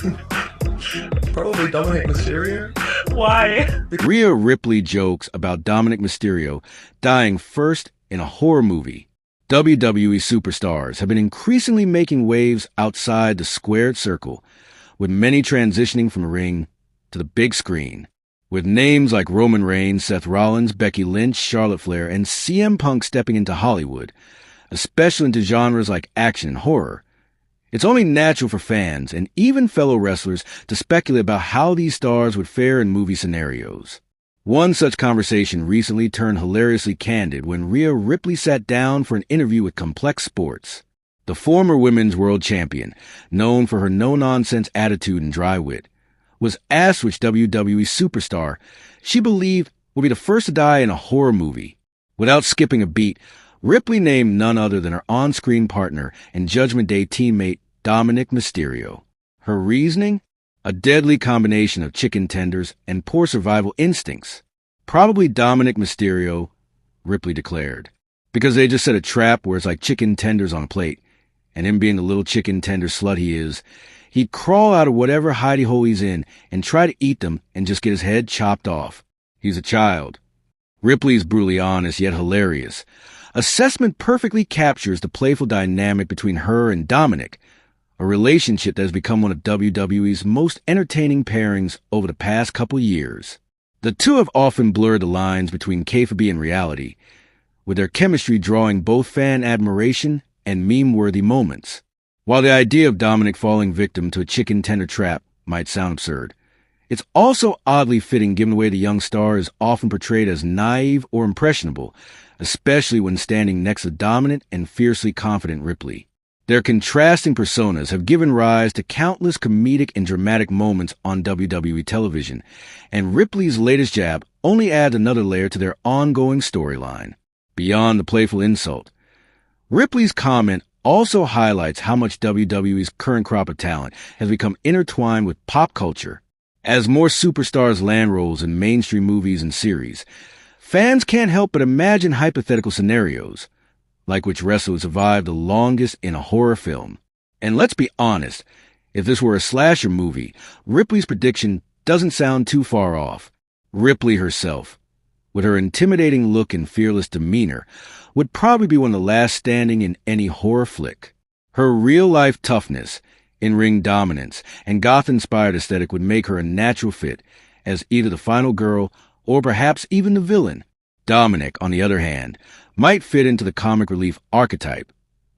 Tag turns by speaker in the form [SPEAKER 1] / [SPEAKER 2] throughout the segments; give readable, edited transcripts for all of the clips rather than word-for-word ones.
[SPEAKER 1] Probably Dominik Mysterio.
[SPEAKER 2] Why?
[SPEAKER 3] Rhea Ripley jokes about Dominik Mysterio dying first in a horror movie. WWE superstars have been increasingly making waves outside the squared circle, with many transitioning from the ring to the big screen. With names like Roman Reigns, Seth Rollins, Becky Lynch, Charlotte Flair, and CM Punk stepping into Hollywood, especially into genres like action and horror, it's only natural for fans and even fellow wrestlers to speculate about how these stars would fare in movie scenarios. One such conversation recently turned hilariously candid when Rhea Ripley sat down for an interview with Complex Sports. The former women's world champion, known for her no-nonsense attitude and dry wit, was asked which WWE superstar she believed would be the first to die in a horror movie. Without skipping a beat, Ripley named none other than her on-screen partner and Judgment Day teammate Dominik Mysterio. Her reasoning? A deadly combination of chicken tenders and poor survival instincts. Probably Dominik Mysterio, Ripley declared, because they just set a trap where it's like chicken tenders on a plate, and him being the little chicken tender slut he is, he'd crawl out of whatever hidey hole he's in and try to eat them and just get his head chopped off. He's a child. Ripley's brutally honest yet hilarious assessment perfectly captures the playful dynamic between her and Dominik, a relationship that has become one of WWE's most entertaining pairings over the past couple years. The two have often blurred the lines between kayfabe and reality, with their chemistry drawing both fan admiration and meme-worthy moments. While the idea of Dominik falling victim to a chicken tender trap might sound absurd, it's also oddly fitting given the way the young star is often portrayed as naive or impressionable, especially when standing next to dominant and fiercely confident Ripley. Their contrasting personas have given rise to countless comedic and dramatic moments on WWE television, and Ripley's latest jab only adds another layer to their ongoing storyline. Beyond the playful insult, Ripley's comment also highlights how much WWE's current crop of talent has become intertwined with pop culture. As more superstars land roles in mainstream movies and series, fans can't help but imagine hypothetical scenarios, like which wrestler would survive the longest in a horror film. And let's be honest, if this were a slasher movie, Ripley's prediction doesn't sound too far off. Ripley herself, with her intimidating look and fearless demeanor, would probably be one of the last standing in any horror flick. Her real-life toughness, in-ring dominance, and goth-inspired aesthetic would make her a natural fit as either the final girl or perhaps even the villain. Dominik, on the other hand, might fit into the comic relief archetype,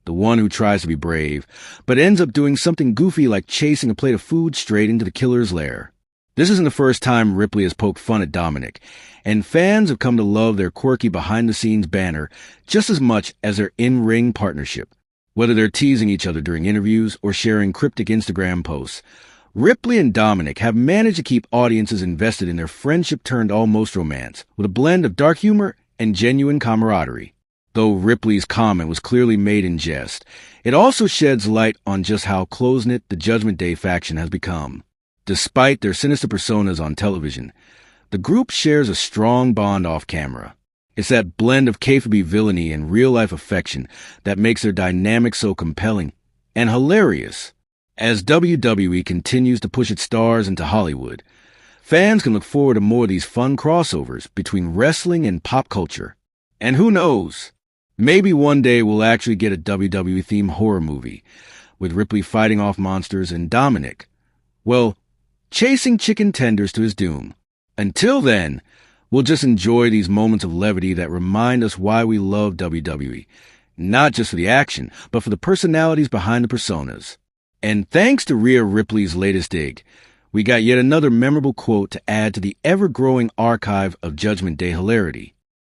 [SPEAKER 3] the one who tries to be brave, but ends up doing something goofy like chasing a plate of food straight into the killer's lair. This isn't the first time Ripley has poked fun at Dominik, and fans have come to love their quirky behind-the-scenes banter just as much as their in-ring partnership. Whether they're teasing each other during interviews or sharing cryptic Instagram posts, Ripley and Dominik have managed to keep audiences invested in their friendship-turned-almost romance, with a blend of dark humor and genuine camaraderie. Though Ripley's comment was clearly made in jest, it also sheds light on just how close-knit the Judgment Day faction has become. Despite their sinister personas on television, the group shares a strong bond off-camera. It's that blend of kayfabe villainy and real-life affection that makes their dynamic so compelling and hilarious. As WWE continues to push its stars into Hollywood, fans can look forward to more of these fun crossovers between wrestling and pop culture. And who knows? Maybe one day we'll actually get a WWE-themed horror movie, with Ripley fighting off monsters and Dominik, well, chasing chicken tenders to his doom. Until then, we'll just enjoy these moments of levity that remind us why we love WWE, not just for the action, but for the personalities behind the personas. And thanks to Rhea Ripley's latest dig, we got yet another memorable quote to add to the ever-growing archive of Judgment Day hilarity.